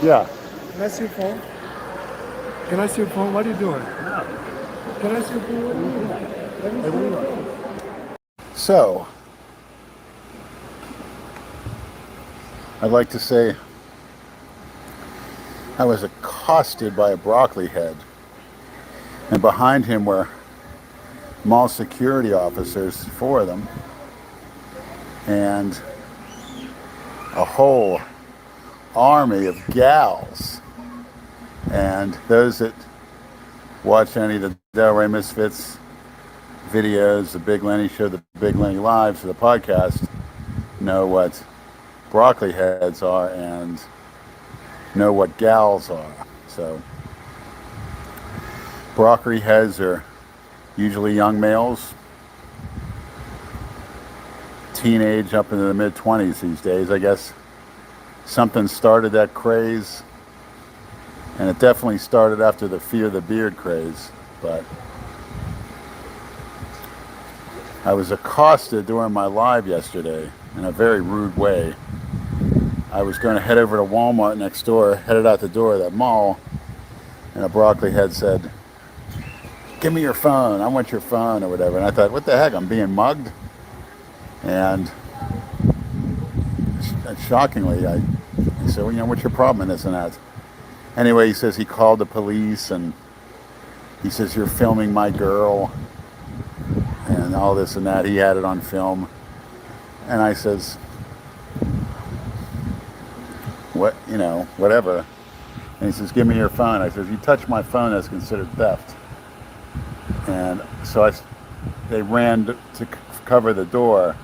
Yeah. Can I see your phone? Can I see your phone? What are you doing? Can I see your phone? What are you doing? Let me see your phone. So, I'd like to say I was accosted by a broccoli head, and behind him were mall security officers, four of them, and a whole army of gals. And those that watch any of the Delray Misfits videos, the Big Lenny show, the Big Lenny Lives, the podcast, know what broccoli heads are and know what gals are. So, broccoli heads are usually young males, teenage up into the mid 20s these days. I guess something started that craze, and it definitely started after the Fear the Beard craze. But I was accosted during my live yesterday in a very rude way. I was going to head over to Walmart next door, headed out the door of that mall, and a broccoli head said, "Give me your phone, I want your phone," or whatever. And I thought, what the heck, I'm being mugged? And shockingly, he said, well, what's your problem in this and that? Anyway, he says he called the police, and he says, you're filming my girl, and all this and that. He had it on film. And I says, what, whatever. And he says, give me your phone. I says, you touch my phone, that's considered theft. And so they ran to cover the door.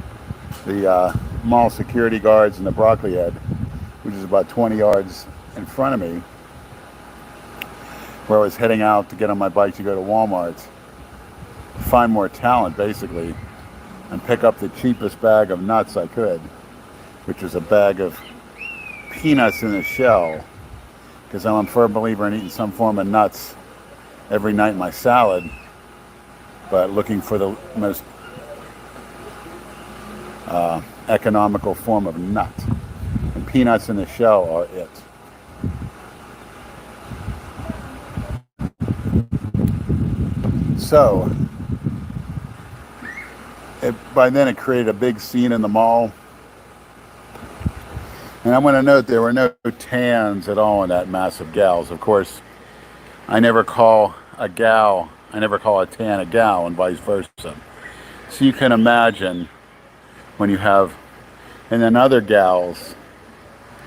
The mall security guards and the broccoli head, which is about 20 yards in front of me, where I was heading out to get on my bike to go to Walmart, find more talent basically, and pick up the cheapest bag of nuts I could, which was a bag of peanuts in a shell, because I'm a firm believer in eating some form of nuts every night in my salad, but looking for the most economical form of nut. And peanuts in the shell are it. So, by then it created a big scene in the mall. And I want to note there were no tans at all in that mass of gals. Of course, I never call a tan a gal, and vice versa. So you can imagine when you have, and then other gals,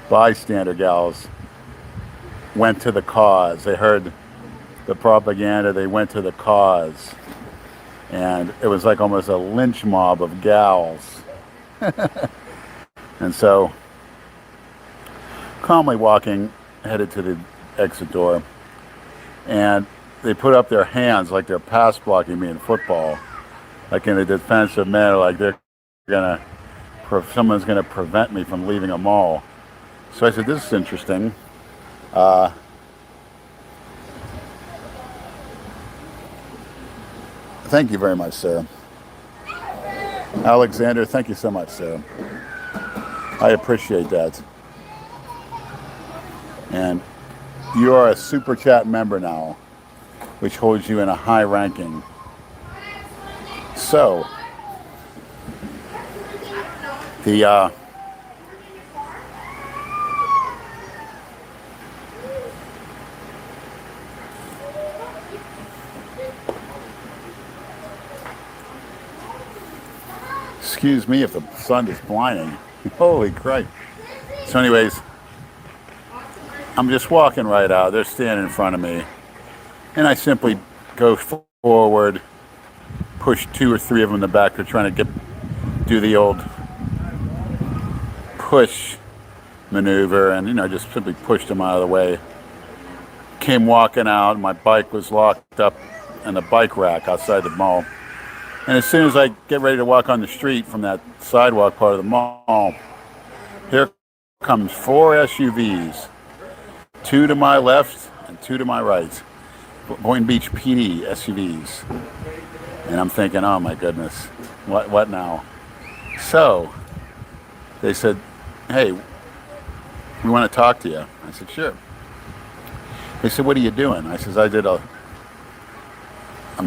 bystander gals, went to the cause. They heard the propaganda, they went to the cause. And it was like almost a lynch mob of gals. And so, calmly walking, headed to the exit door, and they put up their hands like they're pass blocking me in football, like in a defensive manner, like someone's gonna prevent me from leaving a mall. So I said, this is interesting. Thank you very much, sir. Alexander, thank you so much, sir. I appreciate that. And you are a Super Chat member now, which holds you in a high ranking. So, the excuse me if the sun is blinding. Holy Christ. So anyways, I'm just walking right out. They're standing in front of me. And I simply go forward, push two or three of them in the back. They're trying to do the old push maneuver, and just simply pushed them out of the way. Came walking out. My bike was locked up in the bike rack outside the mall. And as soon as I get ready to walk on the street from that sidewalk part of the mall, here comes four SUVs, two to my left and two to my right, Boynton Beach PD SUVs. And I'm thinking, oh my goodness, what now? So they said, hey, we want to talk to you. I said, sure. They said, what are you doing? I says, I'm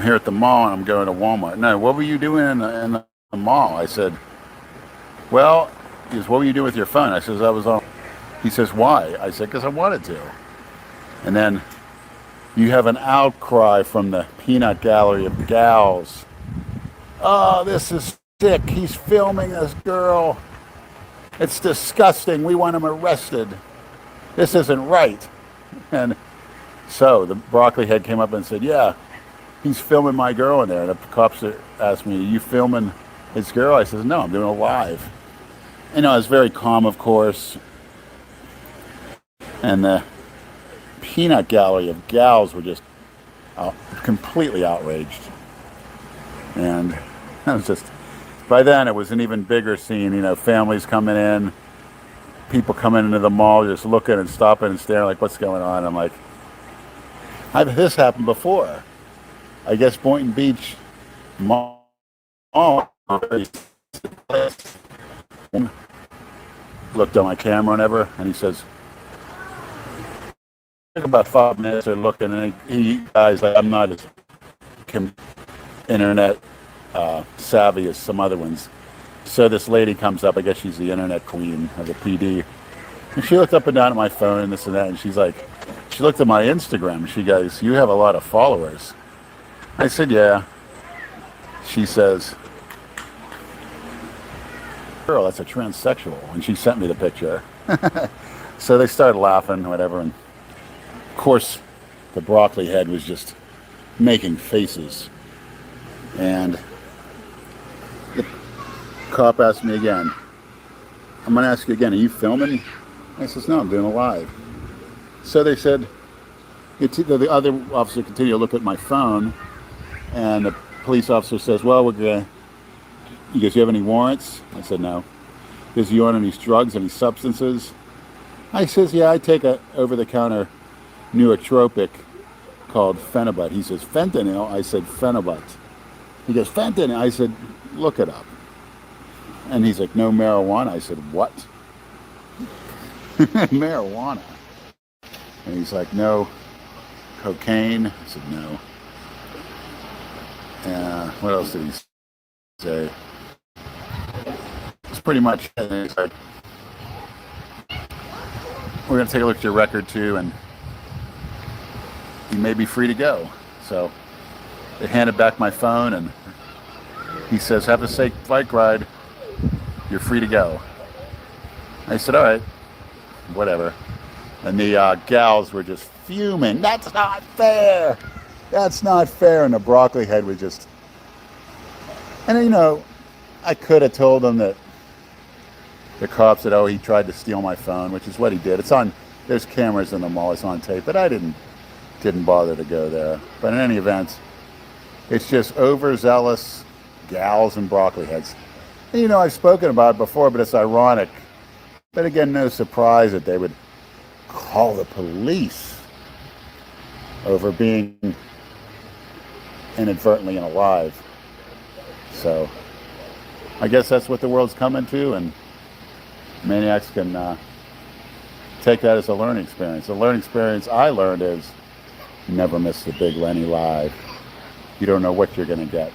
here at the mall and I'm going to Walmart. No, what were you doing in the mall? I said, well, he says, what were you doing with your phone? I says, I was on. He says, why? I said, because I wanted to. And then you have an outcry from the peanut gallery of gals. Oh, this is sick. He's filming this girl. It's disgusting. We want him arrested. This isn't right. And so the broccoli head came up and said, yeah, he's filming my girl in there. And the cops asked me, are you filming his girl? I said, no, I'm doing it live. You know, I was very calm, of course. And the peanut gallery of gals were just completely outraged. And I was just, by then it was an even bigger scene, you know, families coming in, people coming into the mall just looking and stopping and staring like, what's going on? I'm like, this happened before. I guess Boynton Beach Mall looked on my camera and ever, and he says, about 5 minutes they're looking, and he guys like, I'm not as internet savvy as some other ones. So this lady comes up, I guess she's the internet queen of the PD, and she looked up and down at my phone and this and that, and she's like, she looked at my Instagram and she goes, you have a lot of followers. I said, yeah. She says, girl, that's a transsexual, and she sent me the picture. So they started laughing, whatever, and of course the broccoli head was just making faces. And the cop asked me again, I'm going to ask you again, are you filming? I says, no, I'm doing it live. So they said, the other officer continued to look at my phone, and the police officer says, well, we're going to, he goes, you have any warrants? I said, no. He goes, you on any drugs, any substances? I says, yeah, I take a over-the-counter nootropic called Phenibut. He says, fentanyl? I said, Phenibut. He goes, fentanyl? I said, look it up. And he's like, no marijuana? I said, what? Marijuana? And he's like, no cocaine? I said, no. What else did he say? It's pretty much it. And he's like, we're going to take a look at your record too, and you may be free to go. So they handed back my phone, and he says, have a safe bike ride. You're free to go. I said, all right, whatever. And the gals were just fuming. That's not fair. That's not fair. And the broccoli head was just... And, you know, I could have told them that the cops said, oh, he tried to steal my phone, which is what he did. It's on... There's cameras in the mall. It's on tape. But I didn't bother to go there. But in any event, it's just overzealous gals and broccoli heads. And, you know, I've spoken about it before, but it's ironic. But again, no surprise that they would call the police over being inadvertently unalive. So I guess that's what the world's coming to, and maniacs can take that as a learning experience. The learning experience I learned is never miss the big Lenny live. You don't know what you're going to get.